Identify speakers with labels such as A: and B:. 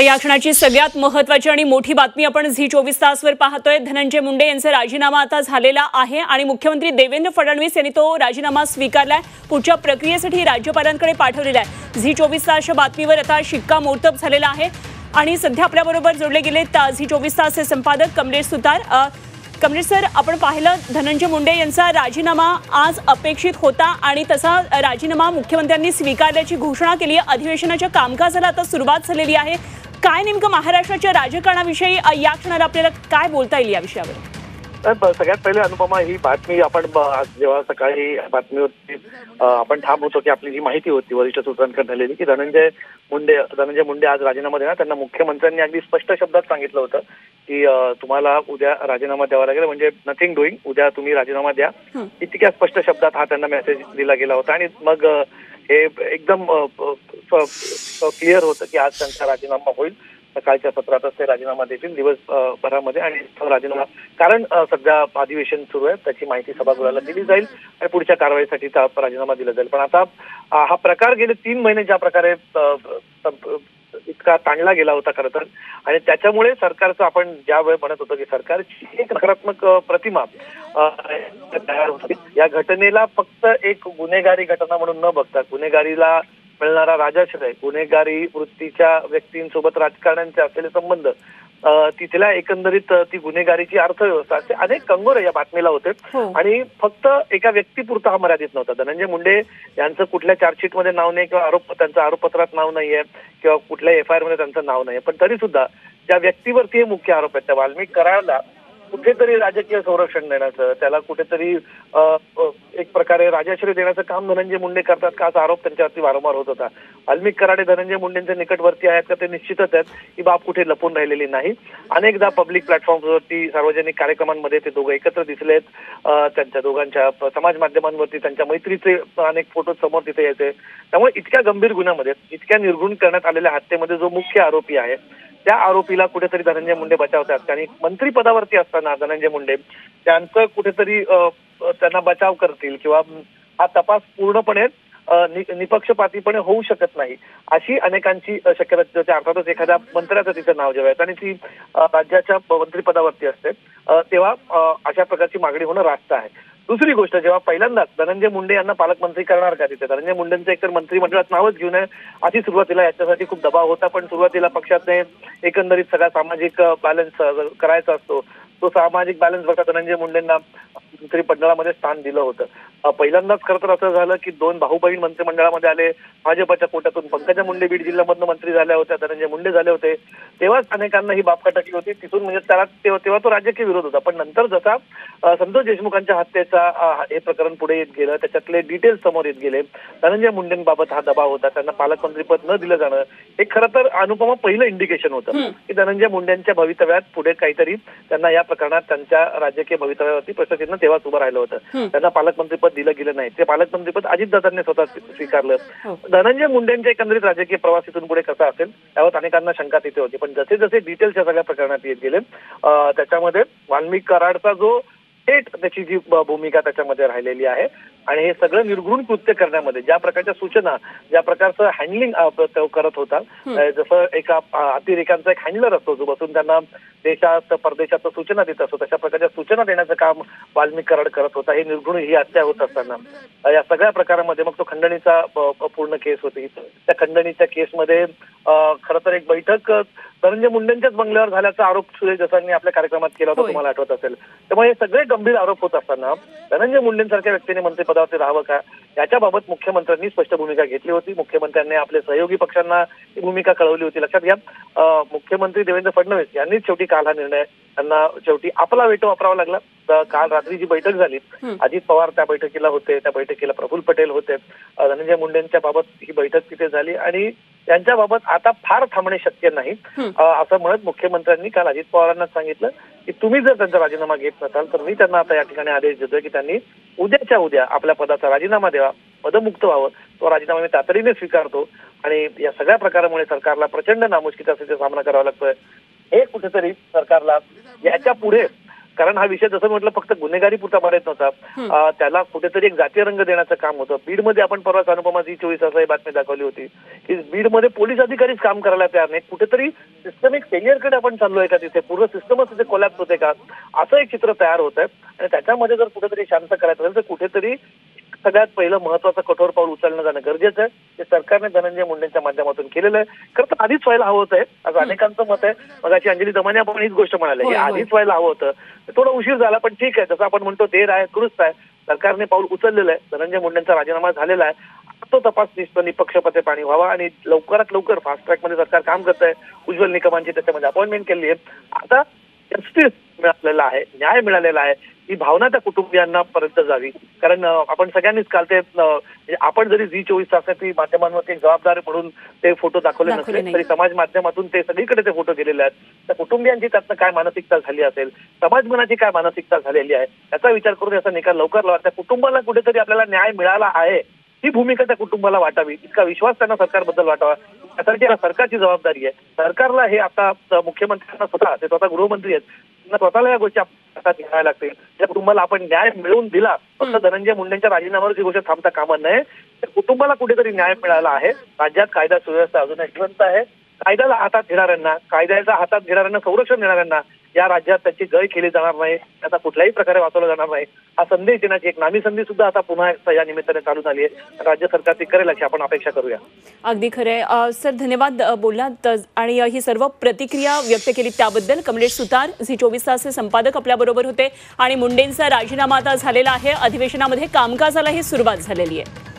A: या क्षणाची सगळ्यात महत्त्वाची आणि मोठी बातमी आपण झी 24 तासवर पाहतोय। धनंजय मुंडे यांचा राजीनामा आता झालेला आहे आणि मुख्यमंत्री देवेंद्र फडणवीस यांनी तो राजीनामा स्वीकारलाय। पुढच्या प्रक्रियेसाठी राज्यपालांकडे पाठवलेला आहे। झी 24 तासच्या बातमीवर आता शिक्कामोर्तब झालेला आहे आणि सध्या आपल्याबरोबर जोडले गेलेत झी 24 तासचे संपादक कमलेश सुतार। कमलेश सर, आपण पाहिलं धनंजय मुंडे यांचा राजीनामा आज अपेक्षित होता आणि तसा राजीनामा मुख्यमंत्र्यांनी स्वीकारल्याची घोषणा केली आहे। अधिवेशनाच्या कामकाजाला आता सुरुवात झालेली आहे। काय नेमकं महाराष्ट्राच्या राजकारणाविषयी या क्षणाला आपल्याला काय बोलता येईल या विषयावर?
B: सगळ्यात पहिले अनुपमा, ही बातमी आपण जेव्हा सकाळी बातमीवरती आपण ठाम होतो की आपली जी माहिती होती वरिष्ठ सूत्रांकडे झालेली की धनंजय मुंडे आज राजीनामा देणार, त्यांना मुख्यमंत्र्यांनी अगदी स्पष्ट शब्दात सांगितलं होतं की तुम्हाला उद्या राजीनामा द्यावा लागेल, म्हणजे नथिंग डुईंग, उद्या तुम्ही राजीनामा द्या, इतक्या स्पष्ट शब्दात हा त्यांना मेसेज दिला गेला होता। आणि मग हे एकदम क्लिअर होतं की आज त्यांचा राजीनामा होईल। सकाळच्या सत्रातच ते राजीनामा देतील दिवसभरामध्ये आणि राजीनामा, कारण सध्या अधिवेशन सुरू आहे, त्याची माहिती सभागृहाला दिली जाईल आणि पुढच्या कारवाईसाठी राजीनामा दिला जाईल। पण आता हा प्रकार गेले 3 महिने ज्या प्रकारे इतका ताणला गेला होता खरं तर, आणि त्याच्यामुळे सरकारचं, आपण ज्या वेळ म्हणत होतो की सरकारची एक नकारात्मक प्रतिमा तयार होती। या घटनेला फक्त एक गुन्हेगारी घटना म्हणून न बघता गुन्हेगारीला मिळणारा राजाश्रय, गुन्हेगारी वृत्तीच्या व्यक्तींसोबत राजकारण्यांचे असलेले संबंध, तिथल्या एकंदरीत ती गुन्हेगारीची अर्थव्यवस्था, असे अनेक कंगोरे या बातमीला होते। आणि फक्त एका व्यक्तीपुरता हा मर्यादित नव्हता। धनंजय मुंडे यांचं कुठल्या चार्जशीटमध्ये नाव नाही किंवा त्यांचं आरोपपत्रात नाव नाहीये किंवा कुठल्या FIR मध्ये त्यांचं नाव नाहीये, पण तरी सुद्धा ज्या व्यक्तीवरती हे मुख्य आरोप आहेत त्या वाल्मिक कराडला कुठेतरी राजकीय संरक्षण देण्याचं, त्याला कुठेतरी एक प्रकारे राजाश्रय देण्याचं काम धनंजय मुंडे करतात का, असा आरोप त्यांच्यावरती वारंवार होत होता। वाल्मिक कराड हे धनंजय मुंडेंच्या निकटवर्ती आहेत का, ते निश्चितच आहेत, ही बाब कुठे लपून राहिलेली नाही। अनेकदा पब्लिक प्लॅटफॉर्मवरती, सार्वजनिक कार्यक्रमांमध्ये ते दोघं एकत्र दिसलेत। त्यांच्या दोघांच्या समाज माध्यमांवरती त्यांच्या मैत्रीचे अनेक फोटो समोर तिथे यायचे। त्यामुळे इतक्या गंभीर गुन्ह्यामध्ये, इतक्या निर्घृण करण्यात आलेल्या हत्येमध्ये जो मुख्य आरोपी आहे त्या आरोपीला कुठेतरी धनंजय मुंडे बचावतात। आणि मंत्रिपदावरती असताना धनंजय मुंडे त्यांचं कुठेतरी त्यांना बचाव करतील किंवा हा तपास पूर्णपणे निपक्षपातीपणे होऊ शकत नाही अशी अनेकांची शक्यता। अर्थातच एखाद्या मंत्र्याचं तिचं नाव जेव्हा येतं आणि ती राज्याच्या मंत्रिपदावरती असते तेव्हा अशा प्रकारची मागणी होणं रास्त आहे। दुसरी गोष्ट, जेव्हा पहिल्यांदाच धनंजय मुंडे यांना पालकमंत्री करणार का, तिथे धनंजय मुंडेंचं एकतर मंत्रिमंडळात नावच घेऊ नये अशी सुरुवातीला याच्यासाठी खूप दबाव होता। पण सुरुवातीला पक्षाने एकंदरीत सगळा सामाजिक बॅलन्स करायचा असतो, तो सामाजिक बॅलन्स बघता धनंजय मुंडेंना मंत्रिमंडळामध्ये स्थान दिलं होतं। पहिल्यांदाच खरं तर असं झालं की 2 भाऊ बहीण मंत्रिमंडळामध्ये आले, भाजपच्या कोट्यातून पंकजा मुंडे बीड जिल्ह्यामधून मंत्री झाल्या होत्या, धनंजय मुंडे झाले होते, तेव्हाच अनेकांना ही बाब खटकली होती। तिथून म्हणजे त्याला तेव्हा तो राजकीय विरोध होता। पण नंतर जसा संतोष देशमुखांच्या हत्येचा हे प्रकरण पुढे येत गेलं, त्याच्यातले डिटेल्स समोर येत गेले, धनंजय मुंडेंबाबत हा दबाव होता, त्यांना पालकमंत्रीपद न दिलं जाणं, हे खरं तर अनुपमा पहिलं इंडिकेशन होतं की धनंजय मुंडेंच्या भवितव्यात पुढे काहीतरी त्यांना या प्रकरणात त्यांच्या राजकीय भवितव्यावरती प्रश्नचिन्ह तेव्हाच उभं राहिलं होतं। त्यांना पालकमंत्रीपद दिलं गेलं नाही, ते पालकमंत्रीपद अजितदादांनी स्वतः स्वीकारलं। धनंजय मुंडेंच्या एकंदरीत राजकीय प्रवासीतून पुढे कसा असेल यावर अनेकांना शंका तिथे होती। पण जसे जसे डिटेल्स या सगळ्या प्रकरणात येत गेले त्याच्यामध्ये वाल्मिक कराडचा जो थेट त्याची जी भूमिका त्याच्यामध्ये राहिलेली आहे आणि हे सगळं निर्घृण कृत्य करण्यामध्ये ज्या प्रकारच्या सूचना, ज्या प्रकारचं हँडलिंग करत होता, जसं एका अतिरेकांचा एक हँडलर असतो जो बसून त्यांना देशात परदेशात सूचना देत असतो, तशा प्रकारच्या सूचना देण्याचं काम वाल्मिक कराड करत होता। हे निर्घृण ही हत्या होत असताना या सगळ्या प्रकारामध्ये मग तो खंडणीचा पूर्ण केस होती, त्या खंडणीच्या केसमध्ये खरं तर एक बैठक धनंजय मुंडेंच्याच बंगल्यावर झाल्याचा आरोप सुरेश देसाईंनी आपल्या कार्यक्रमात केला होता, तुम्हाला आठवत असेल। त्यामुळे हे सगळे गंभीर आरोप होत असताना धनंजय मुंडेंसारख्या व्यक्तीने मंत्रिपदावरती राहावं का, याच्याबाबत मुख्यमंत्र्यांनी स्पष्ट भूमिका घेतली होती। मुख्यमंत्र्यांनी आपले सहयोगी पक्षांना ही भूमिका कळवली होती। लक्षात घ्या, मुख्यमंत्री देवेंद्र फडणवीस यांनीच शेवटी काल हा निर्णय, त्यांना शेवटी आपला वेटो वापरावा लागला। काल रात्री जी बैठक झाली, अजित पवार त्या बैठकीला होते, त्या बैठकीला प्रफुल्ल पटेल होते, धनंजय मुंडेंच्या बाबत ही बैठक तिथे झाली आणि त्यांच्याबाबत आता फार थांबणे शक्य नाही असं म्हणत मुख्यमंत्र्यांनी काल अजित पवारांना सांगितलं की तुम्ही जर त्यांचा राजीनामा घेत नसाल तर मी त्यांना आता या ठिकाणी आदेश देतोय की त्यांनी उद्याच्या उद्या आपल्या पदाचा राजीनामा द्यावा, पदमुक्त व्हावं। तो राजीनामा मी तातडीने स्वीकारतो आणि या सगळ्या प्रकारामुळे सरकारला प्रचंड नामुष्कीचा सामना करावा लागतोय। हे कुठेतरी सरकारला याच्या पुढे कारण हा विषय जसं म्हटलं फक्त गुन्हेगारी पुरता मर्यादित नव्हता, त्याला कुठेतरी एक जातीय रंग देण्याचं काम होतं. बीडमध्ये आपण परवाच अनुपमा झी24 ही बातमी दाखवली होती की बीडमध्ये पोलीस अधिकारीच काम करायला तयार नाही. कुठेतरी सिस्टमिक फेलियरकडे आपण चाललोय का, तिथे पूर्ण सिस्टमच तिथे कोलॅप्स होते का, असं एक चित्र तयार होत आहे. आणि त्याच्यामध्ये जर कुठेतरी शांत करायचं असेल तर कुठेतरी सगळ्यात पहिलं महत्वाचं कठोर पाऊल उचलणं जाणं गरजेचं आहे. ते सरकारने धनंजय मुंडेंच्या माध्यमातून केलेलं आहे. खरं तर आधीच व्हायला हवं होतं असं अनेकांचं मत आहे. मगाशी अंजली दमाने आपण हीच गोष्ट म्हणाले की आधीच व्हायला हवं होतं. थोडा उशीर झाला पण ठीक आहे, जसं आपण म्हणतो देर आहे दुरुस्त आहे. सरकारने पाऊल उचललेलं आहे. धनंजय मुंडेंचा राजीनामा झालेला आहे. तो तपास निष्पक्षपातीपणे व्हावा आणि लवकरात लवकर फास्ट ट्रॅक मध्ये सरकार काम करत आहे. उज्ज्वल निकमांची त्याच्यामध्ये अपॉइंटमेंट केली आहे. आता जस्टिस मिळालेला आहे, न्याय मिळालेला आहे, ही भावना त्या कुटुंबियांना पर्यंत जावी. कारण आपण सगळ्यांनीच काल ते आपण जरी झी24 तासाची माध्यमांवरती एक जबाबदार म्हणून ते फोटो दाखवले नसले तरी समाज माध्यमातून ते सगळीकडे ते फोटो गेलेले आहेत. त्या कुटुंबियांची त्यातनं काय मानसिकता झाली असेल, समाज मनाची काय मानसिकता झालेली आहे, त्याचा विचार करून याचा निकाल लवकर लावा. त्या कुटुंबाला कुठेतरी आपल्याला न्याय मिळाला आहे ही भूमिका त्या कुटुंबाला वाटावी, इतका विश्वास त्यांना सरकारबद्दल वाटावा. त्यासाठी सरकारची जबाबदारी आहे. सरकारला हे आता मुख्यमंत्र्यांना स्वतः गृहमंत्री आहेत, त्यांना स्वतःला या गोष्टी हातात घ्याव्या लागतील. त्या कुटुंबाला आपण न्याय मिळवून दिला, फक्त धनंजय मुंडेंच्या राजीनाम्यावर ही गोष्ट थांबता कामा नये. त्या कुटुंबाला कुठेतरी न्याय मिळाला आहे. राज्यात कायदा सुव्यवस्था अजूनही जिवंत आहे. कायद्याला हातात घेणाऱ्यांना, कायद्याचा हातात घेणाऱ्यांना, संरक्षण देणाऱ्यांना या राज्यात त्याची गय केली जाणार नाही, त्याचा कुठल्याही प्रकारे वाचवला जाणार नाही. हा संदेश देण्याची एक नामी संधी सुद्धा आता पुन्हा या निमित्ताने चालू झाली आहे. राज्य सरकार ती करेल अशी आपण अपेक्षा करूया.
A: अगदी खरे सर, धन्यवाद बोललात आणि ही सर्व प्रतिक्रिया व्यक्त केली त्याबद्दल. कमलेश सुतार झी24 तासचे संपादक आपल्या बरोबर होते आणि मुंडेंचा राजीनामा आता झालेला आहे. अधिवेशनामध्ये कामकाजालाही सुरुवात झालेली आहे.